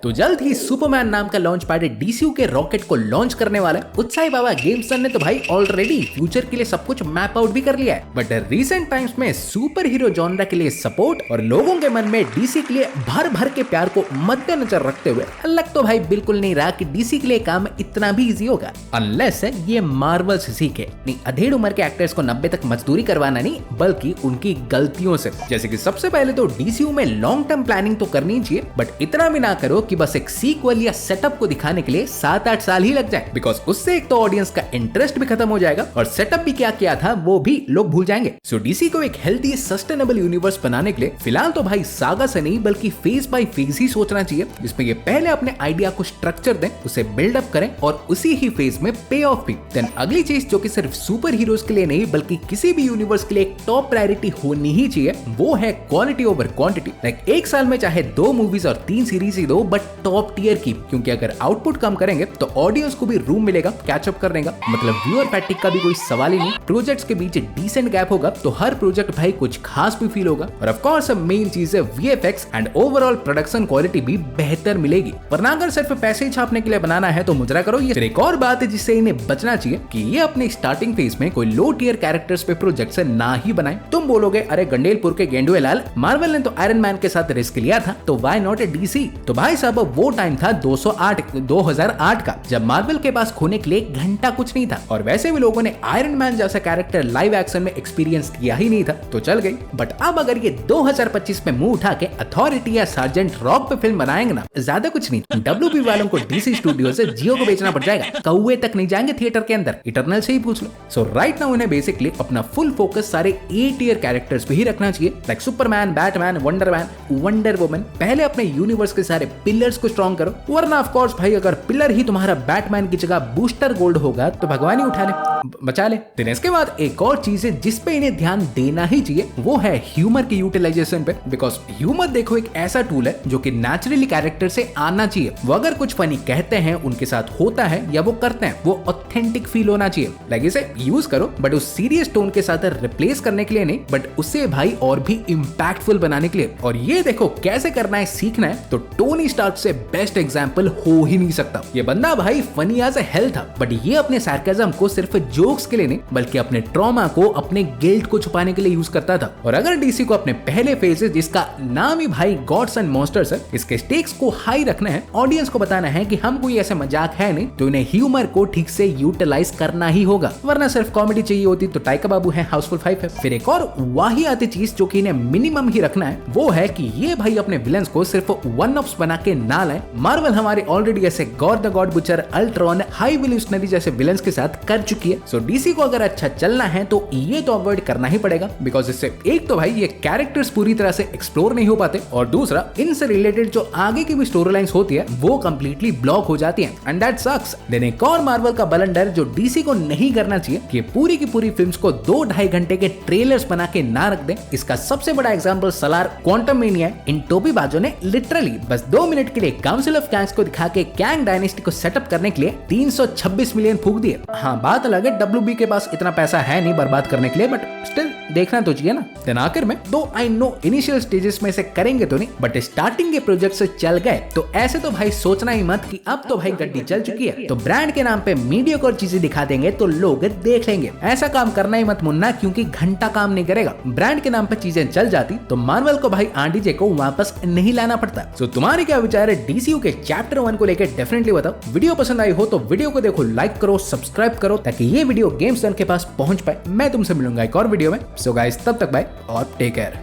तो जल्द ही सुपरमैन नाम का लॉन्च पैड डीसीयू के रॉकेट को लॉन्च करने वाला है। उत्साही बाबा गेम्सन ने तो भाई ऑलरेडी फ्यूचर के लिए सब कुछ मैप आउट भी कर लिया है, बट रिसेंट टाइम्स में सुपर हीरो जॉनरा के लिए सपोर्ट और लोगों के मन में डीसी के लिए भर भर के प्यार को मद्देनजर रखते हुए लग तो भाई बिल्कुल नहीं रहा कि डीसी के लिए काम इतना भी इजी होगा, अनलेस ये मार्वल से सीखे। नहीं, अधेड़ उम्र के एक्टर्स को 90 तक मजदूरी करवाना नहीं, बल्कि उनकी गलतियों से। जैसे कि सबसे पहले तो डीसीयू में लॉन्ग टर्म प्लानिंग तो करनी चाहिए, बट इतना भी ना करो कि बस एक सीक्वल या सेटअप को दिखाने के लिए 7-8 साल ही लग जाए, बिकॉज उससे एक तो ऑडियंस का इंटरेस्ट भी खत्म हो जाएगा और सेटअप भी क्या किया था वो भी लोग भूल जाएंगे। सो डीसी को एक हेल्थी सस्टेनेबल यूनिवर्स बनाने के लिए फिलहाल तो भाई सागा से नहीं बल्कि फेज बाय फेज ही सोचना चाहिए, जिसमें ये पहले अपने आइडिया को स्ट्रक्चर दें, उसे बिल्डअप करें और उसी ही फेज में पे ऑफ भी। देन अगली चीज जो कि सिर्फ सुपर हीरोज के लिए नहीं बल्कि किसी भी यूनिवर्स के लिए एक टॉप प्रायोरिटी होनी ही चाहिए, वो है क्वालिटी ओवर क्वांटिटी। लाइक एक साल में चाहे 2 मूवीज और 3 सीरीज ही दो, बट टॉप टियर की, क्योंकि अगर आउटपुट कम करेंगे तो ऑडियंस को भी रूम मिलेगा कैचअप करने का, मतलब व्यूअर फैटिक का भी कोई सवाल ही नहीं। प्रोजेक्ट्स के बीच डिसेंट गैप होगा तो हर प्रोजेक्ट भाई कुछ खास भी फील होगा, और ऑफ कोर्स मेन चीज है VFX and overall production quality भी बेहतर मिलेगी। वरना अगर सिर्फ पैसे ही छापने के लिए बनाना है तो मुजरा करो। ये एक और बात है जिससे इन्हें बचना चाहिए कि ये अपने स्टार्टिंग फेज में कोई लो टियर कैरेक्टर्स पे प्रोजेक्ट से ना ही बनाए। तुम बोलोगे अरे गंडेलपुर के गेंडुए लाल, मार्वल ने तो आयरन मैन के साथ रिस्क लिया था, तो व्हाई नॉट ए डीसी। तो भाई साहब वो टाइम था 2008 का, जब मार्वल के पास खोने के लिए एक घंटा कुछ नहीं था, और वैसे भी लोगों ने आयरन मैन जैसा कैरेक्टर लाइव एक्शन में एक्सपीरियंस किया ही नहीं था, तो चल गई। बट अब अगर ये 2025 में मुंह उठा के अथॉरिटी या सार्जेंट रॉक पे फिल्म बनाएंगे ना, ज्यादा कुछ नहीं, डब्ल्यूबी वालों को डीसी स्टूडियो से जियो को बेचना पड़ जाएगा, कौवे तक नहीं जाएंगे थिएटर के अंदर, इटरनल से ही पूछ लो। सो राइट नाउ उन्हें बेसिकली अपना फुल फोकस सारे ए टियर कैरेक्टर्स पे ही रखना चाहिए, like Superman, Batman, wonder woman. पहले अपने यूनिवर्स के सारे पिलर्स को स्ट्रॉन्ग करो, वरना ऑफ कोर्स भाई अगर पिलर ही तुम्हारा बैटमैन की जगह बूस्टर गोल्ड होगा तो भगवान ही उठा ले, बचा ले। फिर इसके बाद एक और चीज है जिस पे इन्हें ध्यान देना ही चाहिए, वो है ह्यूमर की यूटिलाइजेशन पे, बिकॉज ह्यूमर देखो एक ऐसा टूल है जो कि नेचुरली कैरेक्टर से आना चाहिए। वो अगर कुछ फनी कहते हैं, उनके साथ होता है या वो करते हैं, वो ऑथेंटिक फील होना चाहिए। लाइक इसे यूज करो बट उस सीरियस टोन के साथ रिप्लेस करने के लिए नहीं, बट उससे भाई और भी इंपैक्टफुल बनाने के लिए। और ये देखो कैसे करना है सीखना है तो टोनी स्टार्क से बेस्ट एग्जांपल हो ही नहीं सकता। ये बंदा भाई फनी एज ए हेल था, बट ये अपने सार्केज्म को सिर्फ जोक्स के लिए नहीं बल्कि अपने ट्रॉमा को, अपने गिल्ट को छुपाने के लिए यूज करता था। और अगर डीसी को अपने पहले फेजेस, जिसका नाम ही भाई गॉड्स एंड मॉन्स्टर्स है, इसके स्टेक्स को हाई रखना है, ऑडियंस को बताना है कि हम कोई ऐसे मजाक है नहीं, तो इन्हें ह्यूमर को ठीक से यूटिलाइज करना ही होगा। वरना सिर्फ कॉमेडी चाहिए होती तो टाइका बाबू है, हाउसफुल 5 है। फिर एक और वाही आती चीज जो कि इन्हें मिनिमम ही रखना है, वो है कि ये भाई अपने विलन्स को सिर्फ वन ऑफ्स बना के ना लाए। मार्वल हमारे ऑलरेडी ऐसे God the God butcher, Ultron, high evolutionary जैसे विलन्स के साथ कर चुकी है। सो डीसी को अगर अच्छा चलना है तो ये तो अवॉइड करना ही पड़ेगा, बिकॉज इससे एक तो भाई ये कैरेक्टर्स पूरी तरह से एक्सप्लोर नहीं हो पाते, और दूसरा इनसे रिलेटेड जो आगे की भी स्टोरी लाइंस होती है वो कंप्लीटली ब्लॉक हो जाती हैं, एंड दैट सक्स। देन एक और मार्वल का बलंडर जो डीसी को नहीं करना चाहिए कि पूरी की पूरी फिल्म्स को 2-2.5 घंटे के ट्रेलर्स बना के ना रख दें। इसका सबसे बड़ा एग्जांपल सलार क्वांटममेनिया है। इन टोबी बाजो ने लिटरली बस 2 मिनट के लिए काउंसिल ऑफ कैंग्स को दिखा के कैंग डायनेस्टी को सेटअप करने के लिए 326 मिलियन फूंक दिए। हाँ, बात अलग है डब्ल्यूबी के पास इतना पैसा है नहीं बर्बाद करने के लिए, बट स्टिल देखना तो चाहिए ना। देन आखिर में दो आई नो इनिशियल स्टेजेस में से करेंगे तो नहीं, बट स्टार्टिंग के प्रोजेक्ट से चल गए तो ऐसे तो भाई सोचना ही मत कि अब तो भाई गड्डी चल चुकी है तो ब्रांड के नाम पे मीडियोकर चीजें दिखा देंगे तो लोग देख लेंगे। ऐसा काम करना ही मत मुन्ना, क्योंकि घंटा काम नहीं करेगा। ब्रांड के नाम पे चीजें चल जाती तो मार्वल को भाई आरडीजे को वापस नहीं लाना पड़ता। सो तुम्हारे क्या विचार है डीसीयू के चैप्टर 1 को लेकर डेफिनेटली बताओ। वीडियो पसंद आई हो तो वीडियो को देखो, लाइक करो, सब्सक्राइब करो ताकि ये वीडियो गेम्स के पास पहुंच पाए। मैं तुमसे मिलूंगा एक और वीडियो में। सो गाइस तब तक बाय और टेक केयर।